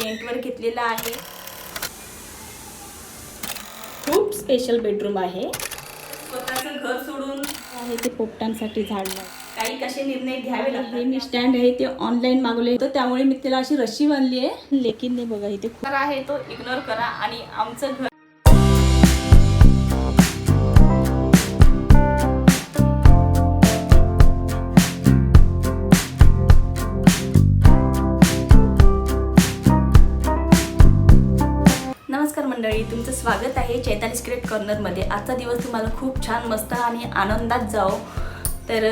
रेंटवर घेतलेला आहे। खूप स्पेशल बेडरूम आहे। स्वतःचं घर सोडून आहे ते पोपटांसाठी झाडलं। काही कसे निर्णय घ्यावे लागतात। हे मी स्टँड आहे ते ऑनलाईन मागवले होते, त्यामुळे मी त्याला अशी रशी बांधली आहे। लेकिन बघा इथे खूप आहे, तो इग्नोर करा आणि आमचं घर नमस्कार मंडळी, तुमचं स्वागत आहे चैताली सिक्रेट कॉर्नरमध्ये। आजचा दिवस तुम्हाला खूप छान मस्त आणि आनंदात जाओ। तर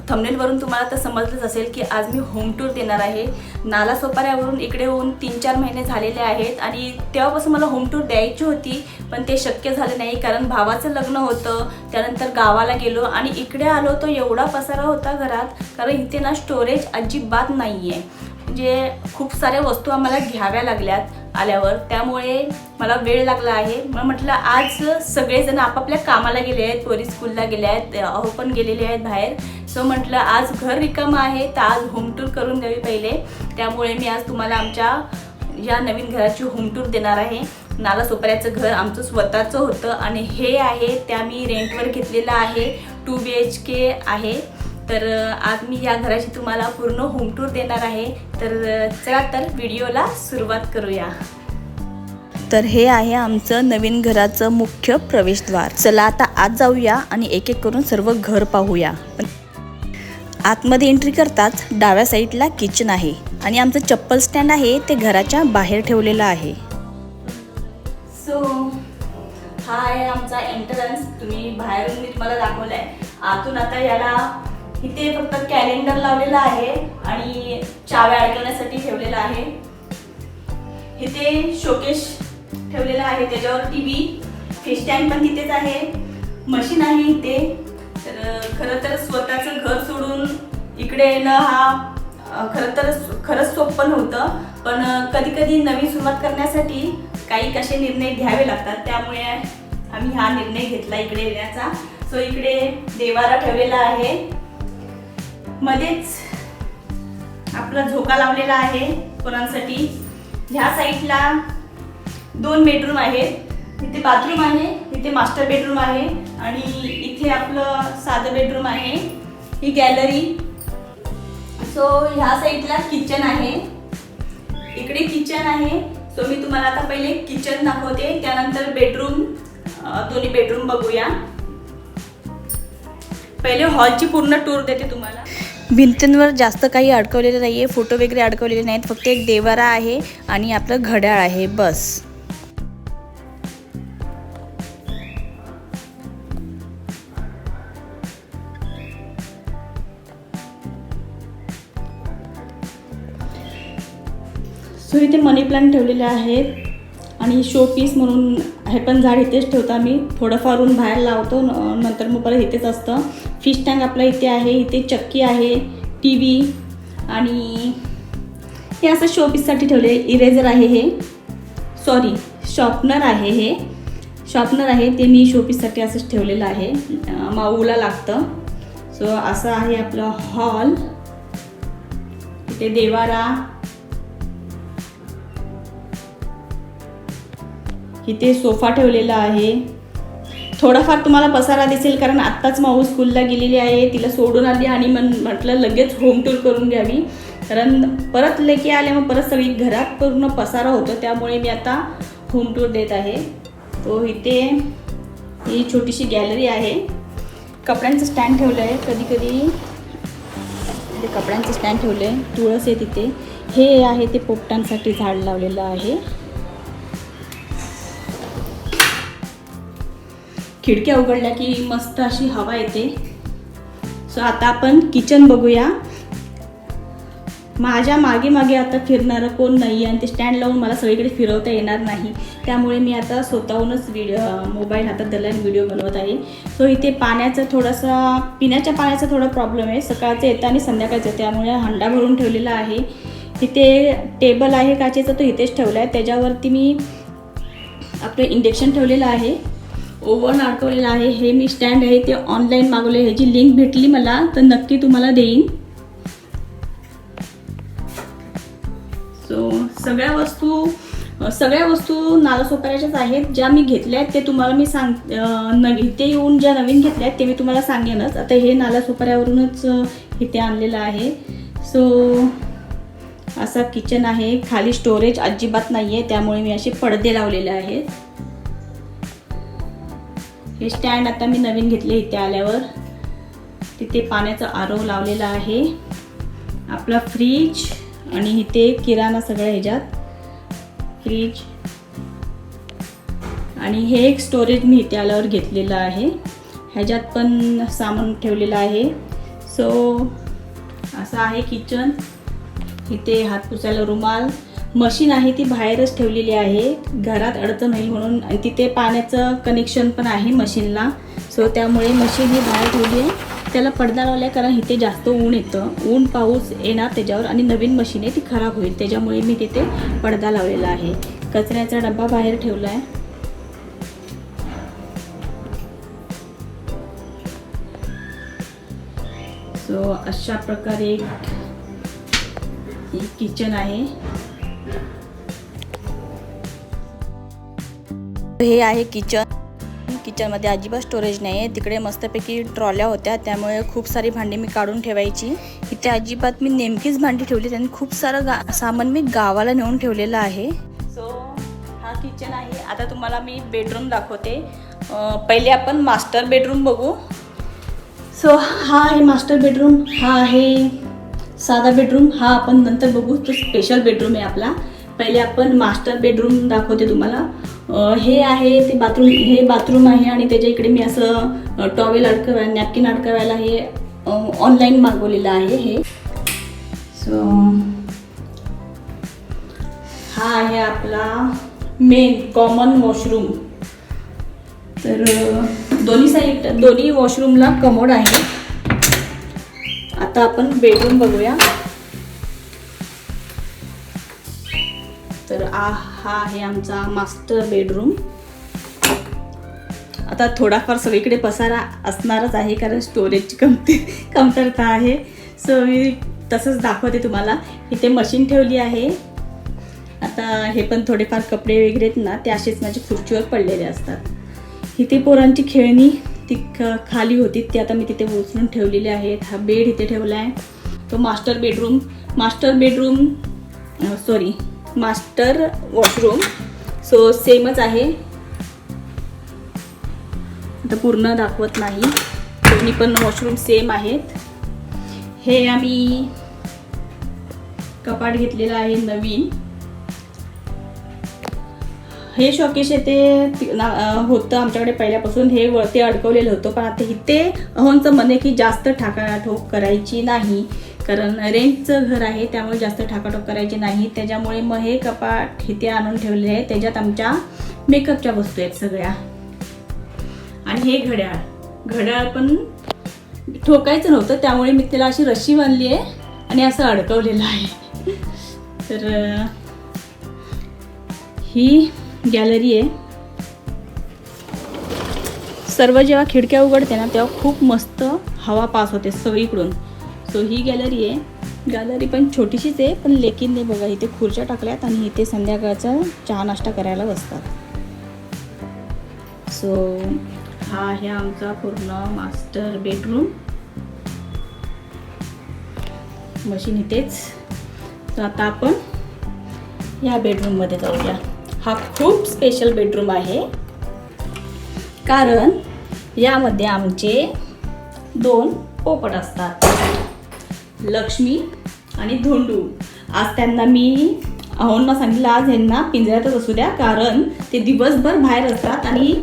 थंबनेलवरून तुम्हाला तर समजलंच असेल की आज मी होम टूर देणार आहे। नालासोपाऱ्यावरून इकडे होऊन 3-4 महिने झालेले आहेत आणि तेव्हापासून मला होम टूर द्यायची होती, पण ते शक्य झालं नाही कारण भावाचं लग्न होतं। त्यानंतर गावाला गेलो आणि इकडे आलो तो एवढा पसारा होता घरात, कारण इथे ना स्टोरेज अजिबात नाही आहे। म्हणजे खूप साऱ्या वस्तू आम्हाला घ्याव्या लागल्यात आल्यावर, त्यामुळे मला वेळ लागला आहे। मग म्हटलं आज सगळेजण आपापल्या कामाला गेले आहेत, पोरी स्कूलला गेल्या आहेत, अहो पण गेलेले आहेत बाहेर। सो म्हटलं आज घर रिकामं आहे तर आज होम टूर करून द्यावी पहिले। त्यामुळे मी आज तुम्हाला आमच्या या नवीन घराची होम टूर देणार आहे। नालासोपाऱ्याचं घर आमचं स्वतःचं होतं आणि हे आहे त्या मी रेंटवर घेतलेलं आहे। 2 BHK आहे। तर आज मी या घराची तुम्हाला पूर्ण होम टूर देणार आहे। तर चला तर व्हिडिओला सुरुवात करूया। तर हे आहे आमचं नवीन घराचं मुख्य प्रवेशद्वार। चला आता आत जाऊया आणि एक एक करून सर्व घर पाहूया। आतमध्ये एंट्री करताच डाव्या साईडला किचन आहे आणि आमचं चप्पल स्टँड आहे ते घराच्या बाहेर ठेवलेलं आहे। सो हा आहे आमचा एंट्रन्स। तुम्ही बाहेरून मी तुम्हाला दाखवलाय। आतून आता याला इथे फक्त कॅलेंडर लावलेला आहे आणि चाव्या अडकवण्यासाठी ठेवलेला आहे। इथे शोकेस ठेवलेला आहे, त्याच्यावर टीव्ही, फिश टँक पण तिथेच आहे, मशीन आहे इथे। तर खरं तर स्वतःचं घर सोडून इकडे येणं हा खरंच सोपं नव्हतं, पण कधी कधी नवीन सुरुवात करण्यासाठी काही कसे निर्णय घ्यावे लागतात, त्यामुळे आम्ही हा निर्णय घेतला इकडे येण्याचा। सो इकडे देवारा ठेवलेला आहे, मध्येच आपला झोका लावलेला आहे पोरांसाठी। ह्या साईडला 2 बेडरूम आहेत, इथे बाथरूम आहे, इथे मास्टर बेडरूम आहे आणि इथे आपलं साधं बेडरूम आहे, ही गॅलरी। सो ह्या साईडला किचन आहे, इकडे किचन आहे। सो मी तुम्हाला आता पहिले किचन दाखवते, त्यानंतर बेडरूम, दोन्ही बेडरूम बघूया। पहिले हॉलची पूर्ण टूर देते तुम्हाला। भिंतींवर जास्त काही अडकवलेलं नाहीये, फोटो वगैरे अडकवलेले नाहीत, फक्त एक देवारा आहे आणि आपलं घड्याळ आहे, बस। सो इथे मनी प्लांट ठेवलेले आहेत आणि शो पीस म्हणून हे पण झाड इथेच ठेवतो आम्ही, थोडंफारून बाहेर लावतो, नंतर मग परत इथेच असतं। फिश टँक आपला इथे आहे, इथे चक्की आहे, टीव्ही आणि हे असं शो पीससाठी ठेवले। इरेझर आहे, हे सॉरी शॉर्पनर आहे, हे शॉर्पनर आहे, ते मी शो पीससाठी असंच ठेवलेलं आहे, माऊला लागतं। सो असं आहे आपलं हॉल, इथे देवारा, इथे सोफा ठेवलेला आहे। थोडाफार तुम्हाला पसारा दिसेल कारण आत्ताच माऊ स्कूलला गेलेली आहे, तिला सोडून आली आणि म्हटलं लगेच होम टूर करून घ्यावी, कारण परत लेके आले मग परत सगळी घरात पूर्ण पसारा होतो, त्यामुळे मी आता होम टूर देत आहे। तो इथे ही छोटीशी गॅलरी आहे, कपड्यांचं स्टँड ठेवलं आहे, कधी कधी इथे कपड्यांचं स्टँड ठेवलं आहे, तुळस आहे तिथे। हे आहे ते पोपटांसाठी झाड लावलेलं आहे। खिडक्या उघडल्या की मस्त अशी हवा येते। सो आता आपण किचन बघूया। माझ्या मागे मागे आता फिरणारं कोण नाही आणि ते स्टँड लावून मला सगळीकडे फिरवता येणार नाही, त्यामुळे मी आता स्वतःहूनच मोबाईल हातात धरला आणि व्हिडिओ बनवत आहे। सो इथे पाण्याचा थोडासा, पिण्याच्या पाण्याचा थोडा प्रॉब्लेम आहे, सकाळचं येतं आणि संध्याकाळचं, त्यामुळे हंडा भरून ठेवलेला आहे। इथे टेबल आहे काचेचा, तो इथेच ठेवला आहे, त्याच्यावरती मी आपलं इंडक्शन ठेवलेलं आहे, ओव्हन अडकवलेला आहे। हे मी स्टँड आहे ते ऑनलाईन मागवले, ह्याची लिंक भेटली मला तर नक्की तुम्हाला देईन। सो सगळ्या वस्तू नालासोपाऱ्याच्याच आहेत. ज्या मी घेतल्या आहेत ते तुम्हाला मी इथे येऊन ज्या नवीन घेतल्या आहेत ते मी तुम्हाला सांगेनच. आता हे नालासोपाऱ्यावरूनच इथे आणलेलं आहे. सो असा किचन आहे. खाली स्टोरेज अजिबात नाही आहे, त्यामुळे मी असे पडदे लावलेले आहेत. हे स्टँड आता मी नवीन घेतले इथे आल्यावर. तिथे पाण्याचा आरो लावलेला आहे. आपला फ्रीज आणि इथे किराणा सगळं ह्याच्यात फ्रीज. आणि हे एक स्टोरेज मी इथे आल्यावर घेतलेलं आहे. ह्याच्यात पण सामान ठेवलेलं आहे. सो असं आहे किचन. इथे हात पुसायला रुमाल. मशीन आहे ती बाहेरच ठेवलेली आहे, घरात अडचण होईल म्हणून. आणि तिथे पाण्याचं कनेक्शन पण आहे मशीनला. सो त्यामुळे मशीन ही बाहेर ठेवली आहे. त्याला पडदा लावला आहे कारण इथे जास्त ऊन येतं. ऊन पाऊस येणार त्याच्यावर आणि नवीन मशीन आहे ती खराब होईल, त्याच्यामुळे मी तिथे पडदा लावलेला आहे. कचऱ्याचा डब्बा बाहेर ठेवला आहे. सो अशा प्रकारे एक किचन आहे. हे आहे किचन. किचनमध्ये अजिबात स्टोरेज नाही आहे. तिकडे मस्तपैकी ट्रॉल्या होत्या, त्यामुळे खूप सारी भांडी मी काढून ठेवायची. इथे अजिबात मी नेमकीच भांडी ठेवली, त्यांनी खूप सारं सामान मी गावाला नेऊन ठेवलेलं आहे. सो हा किचन आहे. आता तुम्हाला मी बेडरूम दाखवते. पहिले आपण मास्टर बेडरूम बघू. सो हा आहे मास्टर बेडरूम. हा आहे साधा बेडरूम. हा आपण नंतर बघू, तो स्पेशल बेडरूम आहे आपला. पहिले आपण मास्टर बेडरूम दाखवते तुम्हाला. हे आहे ते बाथरूम. हे बाथरूम आहे आणि त्याच्या इकडे मी असं टॉवेल अडकवायला, नॅपकिन अडकवायला हे ऑनलाईन मागवलेलं आहे हे. सो हा आहे आपला मेन कॉमन वॉशरूम. तर दोन्ही वॉशरूमला कमोड आहे. आता आपण बेडरूम बघूया. तर हा आहे आमचा मास्टर बेडरूम. आता थोडाफार सगळीकडे पसारा असणारच आहे कारण स्टोरेजची कमतरता आहे. सो मी तसंच दाखवते तुम्हाला. इथे मशीन ठेवली आहे. आता हे पण थोडेफार कपडे वगैरे आहेत ना, ते असेच माझ्या खुर्चीवर पडलेले असतात. इथे पोरांची खेळणी ती खाली होती, ती आता मी तिथे उचलून ठेवलेली आहेत. हा बेड इथे ठेवला आहे. तो मास्टर वॉशरूम. सो सेमच आहे. आता पूर्ण दाखवत नाही, दोन्ही पण वॉशरूम सेम आहेत. हे आम्ही कपाट घेतलेलं आहे नवीन. हे शोकेस येते होतं आमच्याकडे पहिल्यापासून. हे वरती अडकवलेलं होतं, पण आता इथे अहोंचं मन आहे की जास्त ठाकाठोक करायची नाही, कारण रेंटचं घर आहे त्यामुळे जास्त ठाकाठोक करायची नाही. त्याच्यामुळे मग हे कपाट इथे आणून ठेवले आहे. त्याच्यात आमच्या मेकअपच्या वस्तू आहेत सगळ्या. आणि हे घड्याळ पण ठोकायचं नव्हतं, त्यामुळे मी त्याला अशी रशी बांधली आहे आणि असं अडकवलेलं आहे. तर ही गॅलरी आहे. सर्व जेव्हा खिडक्या उघडते ना तेव्हा खूप मस्त हवा पास होते सगळीकडून. सो ही गॅलरी आहे. गॅलरी पण छोटीशीच आहे, पण लेकीनने बघा इथे खुर्च्या टाकल्यात आणि इथे संध्याकाळचा चहा नाश्ता करायला बसतात. सो हा आहे आमचा पूर्ण मास्टर बेडरूम. मशीन इथेच. तर आता आपण या बेडरूममध्ये जाऊया. हा खूप स्पेशल बेडरूम आहे कारण यामध्ये आमचे 2 पोपट असतात, लक्ष्मी आणि धोंडू. आज त्यांना मी अहोंना सांगितलं आज ह्यांना पिंजऱ्यातच असू द्या, कारण ते दिवसभर बाहेर असतात आणि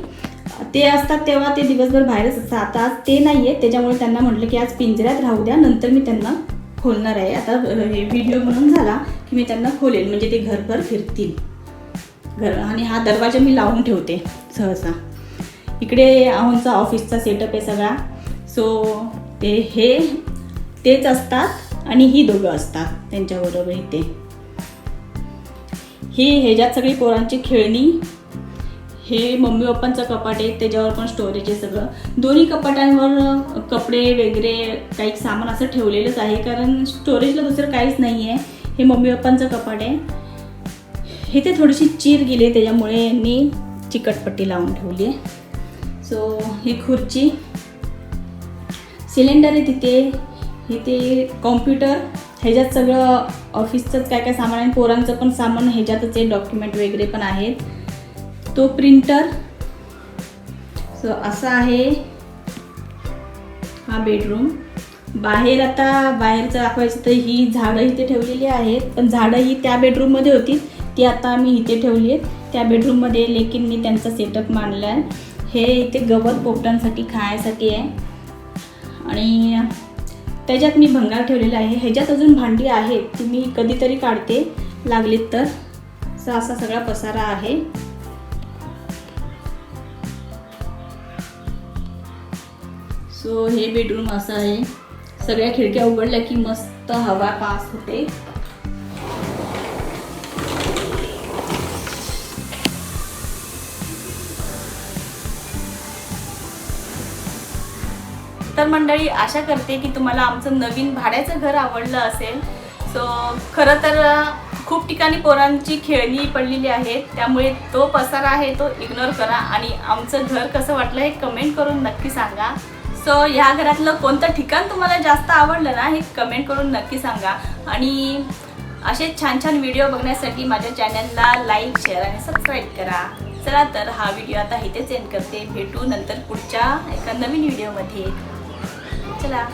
ते असतात तेव्हा ते दिवसभर बाहेरच असतात. आता आज ते नाही आहेत, त्याच्यामुळे त्यांना म्हटलं की आज पिंजऱ्यात राहू द्या, नंतर मी त्यांना खोलणार आहे. आता हे व्हिडिओ बनवून झाला की मी त्यांना खोलेल, म्हणजे ते घरभर फिरतील. आणि हा दरवाजा मी लावून ठेवते सहसा. इकडे अहोंचा ऑफिसचा सेटअप आहे सगळा. सो तेच असतात आणि ही दोघं असतात त्यांच्याबरोबर इथे. ह्याच्यात सगळी पोरांची खेळणी. हे मम्मी पप्पांचं कपाट आहे, त्याच्यावर पण स्टोरेज आहे सगळं. दोन्ही कपाटांवर कपडे वगैरे काही सामान असं ठेवलेलंच आहे, कारण स्टोरेजला दुसरं काहीच नाही आहे. हे मम्मी पप्पांचं कपाट आहे. इथे थोडीशी चीर गेली त्याच्यामुळे मी चिकटपट्टी लावून ठेवली आहे. सो ही खुर्ची, सिलेंडर आहे तिथे, इथे कॉम्प्युटर, ह्याच्यात सगळं ऑफिसचंच काय काय सामान आहे, पोरांचं पण सामान ह्याच्यातच आहे, डॉक्युमेंट वगैरे पण आहेत. तो प्रिंटर. सो असा आहे हा बेडरूम. बाहेर आता बाहेरचं दाखवायचं तर ही झाडं इथे ठेवलेली आहेत, पण झाडं ही त्या बेडरूममध्ये होती, ती आता आम्ही इथे ठेवली आहेत त्या बेडरूममध्ये. लेकिन मी त्यांचा सेटअप मांडला आहे. हे इथे गवत पोपटांसाठी खाण्यासाठी आहे आणि त्याच्यात मी भंगार ठेवलेला आहे. ह्याच्यात अजून भांडी आहेत, ती मी कधीतरी काढते लागलीत तर. असा सगळा पसारा आहे. सो हे बेडरूम असं आहे. सगळ्या खिडक्या उघडल्या की मस्त हवा पास होते. तर मंडळी, आशा करते की तुम्हाला आमचं नवीन भाड्याचं घर आवडलं असेल. सो खरं तर खूप ठिकाणी पोरांची खेळणी पडलेली आहेत, त्यामुळे तो पसारा आहे तो इग्नोर करा आणि आमचं घर कसं वाटलं हे कमेंट करून नक्की सांगा. सो ह्या घरातलं कोणतं ठिकाण तुम्हाला जास्त आवडलं ना हे कमेंट करून नक्की सांगा. आणि असे छान छान व्हिडिओ बघण्यासाठी माझ्या चॅनलला लाईक, शेअर आणि सबस्क्राईब करा. चला तर हा व्हिडिओ आता इथेच एंड करते. भेटू नंतर पुढच्या एका नवीन व्हिडिओमध्ये. चला.